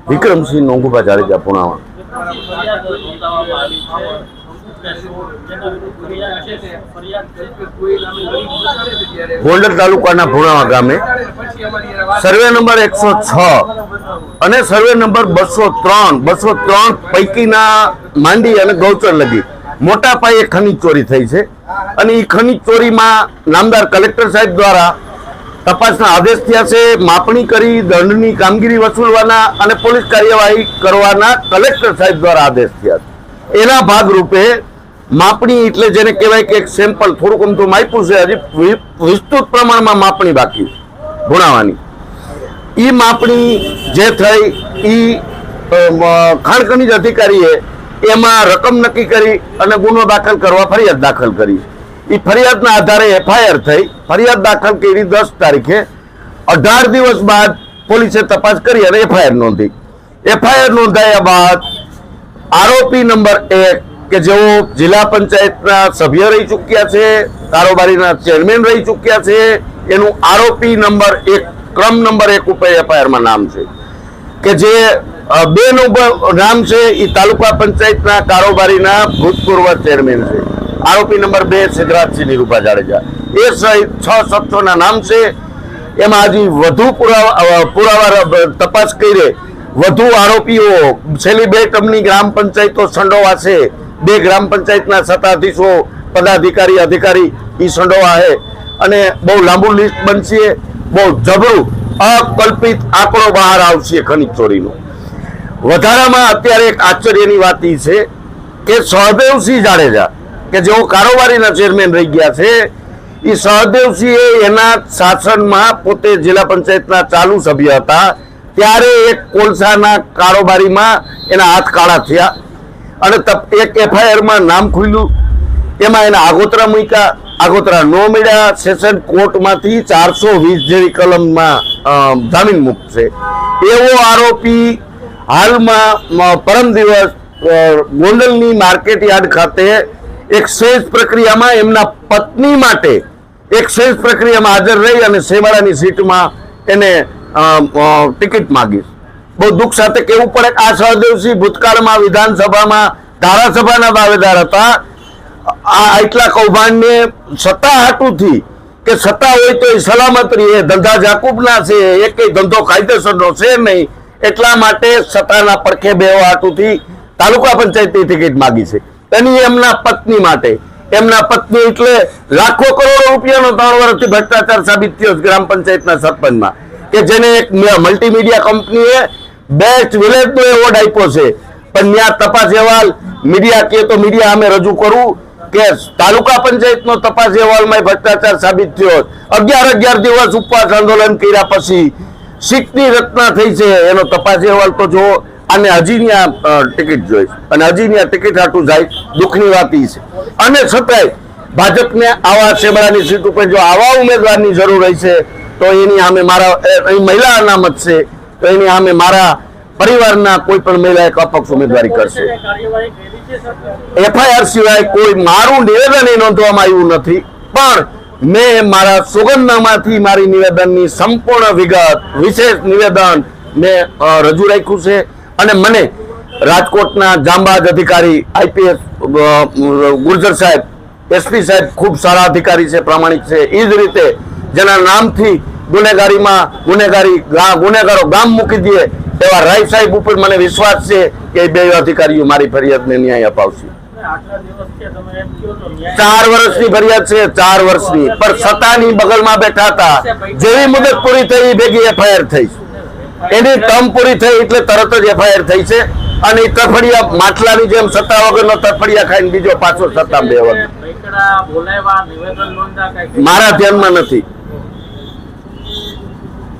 વિક્રમસિંહ નોંગુભા જાડેજા પુણાવા. ગોંડલ તાલુકાના પુણાવા ગામે survey number 106 અને સર્વે નંબર 203 પૈકીના માંડી અને ગૌચર લગી મોટા પાયે ખનીજ ચોરી થઈ છે અને એ ખનીજ ચોરીમાં નામદાર કલેક્ટર સાહેબ દ્વારા તપાસના આદેશ થયા છે. માપણી કરી દંડની કામગીરી વસૂલવાના અને પોલીસ કાર્યવાહી કરવાના કલેક્ટર સાહેબ દ્વારા આદેશ થયા છે. એના ભાગરૂપે માપણી એટલે જેને કહેવાય કે એક સેમ્પલ થોડુંક અમથું માપ્યું છે, હજી વિસ્તૃત પ્રમાણમાં માપણી બાકી ભુણાવાની. એ માપણી જે થઈ એ ખાણ ખનીજ અધિકારીએ એમાં રકમ નક્કી કરી અને ગુનો દાખલ કરવા ફરિયાદ દાખલ કરી. એ ફરિયાદના આધારે એફઆઈઆર થઈ. ફરિયાદ દાખલ કરી 10 તારીખે. 18 દિવસ બાદ પોલીસે તપાસ કરી અને એફઆઈઆર નોંધી. એફઆઈઆર નોંધાયા બાદ આરોપી નંબર 1 કે જેઓ જિલ્લા પંચાયતના સભ્ય રહી ચૂક્યા છે, કારોબારીના ચેરમેન રહી ચૂક્યા છે, એનું આરોપી નંબર 1 ક્રમ નંબર 1 ઉપર એફઆઈઆરમાં નામ છે. કે જે 2 નું નામ છે એ તાલુકા પંચાયતના કારોબારીના ભૂતપૂર્વ ચેરમેન છે. આરોપી નંબર 2 સિદ્ધરાજસિંહ નીરુભા જાડેજા. એ સહિત 6 શખ્સોના નામ છે. એમાં હજી વધુ પુરાવા તપાસ કરી વધુ આરોપીઓ છેલ્લી 2 ટર્મની ગ્રામ પંચાયતો સંડોવા છે. 2 ગ્રામ પંચાયતના સત્તાધીશો અધિકારી એ સંડોવા છે અને બહુ લાંબુ લિસ્ટ બનશે. બહુ જબરું અકલ્પિત આંકડો બહાર આવશે ખનીજ ચોરીનો. વધારામાં અત્યારે એક આશ્ચર્યની વાત એ છે કે સહદેવસિંહ જાડેજા કે જેઓ કારોબારીના ચેરમેન રહી ગયા છે, એ સહદેવસિંહે એના શાસનમાં પોતે જિલ્લા પંચાયતના ચાલુ સભ્ય હતા ત્યારે એક કોલસાના કારોબારીમાં એના હાથ કાળા થયા અને એક એફઆઈઆરમાં નામ ખુલ્યું. એમાં એના આગોતરા મૂક્યા, આગોતરા ન મળ્યા. સેશન કોર્ટમાંથી 420 જેવી કલમમાં જામીન મુક્ત છે. એવો આરોપી હાલમાં પરમ દિવસ ગોંડલની માર્કેટ યાર્ડ ખાતે એક સેજ પ્રક્રિયામાં એમના પત્ની માટે એક સેજ પ્રક્રિયામાં હાજર રહી અને સેવાળાની સીટમાં એને ટિકિટ માંગી. બહુ દુઃખ સાથે કહેવું પડે કે આ સહદેવસિંહ ભૂતકાળમાં વિધાનસભામાં ધારાસભાના દાવેદાર હતા. આ એટલા કૌભાંડને સત્તા હાટુથી કે સત્તા હોય તો એ સલામત રહે, ધંધા જાકુબના છે, એક ધંધો કાયદેસરનો છે નહીં, એટલા માટે સત્તાના પડખે બેવા હાટુથી તાલુકા પંચાયતની ટિકિટ માંગી છે. એની એમના પત્ની માટે. એમના પત્ની એટલે લાખો કરોડો રૂપિયાનો 3 વર્ષથી ભ્રષ્ટાચાર સાબિત થયો ગ્રામ પંચાયતના સરપંચમાં કે જેને એક મલ્ટીમીડિયા કંપનીએ બેસ્ટ વિલેજનો એવોર્ડ આપ્યો છે. પણ ત્યાં તપાસ અહેવાલ મીડિયા કહે તો મીડિયા અમે રજૂ કરવું કે તાલુકા પંચાયતનો તપાસ અહેવાલમાં ભ્રષ્ટાચાર સાબિત થયો. 11 દિવસ ઉપવાસ આંદોલન કર્યા પછી સીટની રચના થઈ છે. એનો તપાસ અહેવાલ તો જો અને હજી ત્યાં ટિકિટ જોઈશ અને હજી ત્યાં ટિકિટ હાટું જાય. દુઃખની વાત એ છે. અને છતાંય ભાજપને આવા સેબડાની સીટ ઉપર જો આવા ઉમેદવારની જરૂર હશે તો એની સામે મારા અહીં મહિલા અનામત છે તો એની સામે મારા પરિવારના કોઈ પણ મહિલા એક અપક્ષ ઉમેદવારી કરશે. એફઆઈઆર સિવાય કોઈ મારું નિવેદન એ નોંધવામાં આવ્યું નથી, પણ મેં મારા સોગંદનામાથી મારી નિવેદનની સંપૂર્ણ વિગત વિશેષ નિવેદન મેં રજૂ રાખ્યું છે. અને મને રાજકોટના જાંબાજ અધિકારી આઈપીએસ ગુર્જર સાહેબ, એસપી સાહેબ ખૂબ સારા અધિકારી છે, પ્રામાણિક છે. એ જ રીતે જેના નામથી ગુનેગારો ગામ મૂકી દે એવા રાય સાહેબ ઉપર મને વિશ્વાસ છે કે 2 અધિકારીઓ મારી ફરિયાદને ન્યાય અપાવશે. 4 વર્ષની ફરિયાદ છે, 4 વર્ષની. પણ સત્તાની બગલમાં બેઠા હતા. જેવી મુદત પૂરી થઈ ભેગી એફઆઈઆર થઈ. એની ટર્મ પૂરી થઈ એટલે તરત જ એફઆઈઆર થઈ છે. અને તરફડિયા માટલાની જેમ સત્તા વગરનો તરફડિયા ખાઈને બીજો પાછો સત્તા બેવાનો મારા ધ્યાનમાં નથી.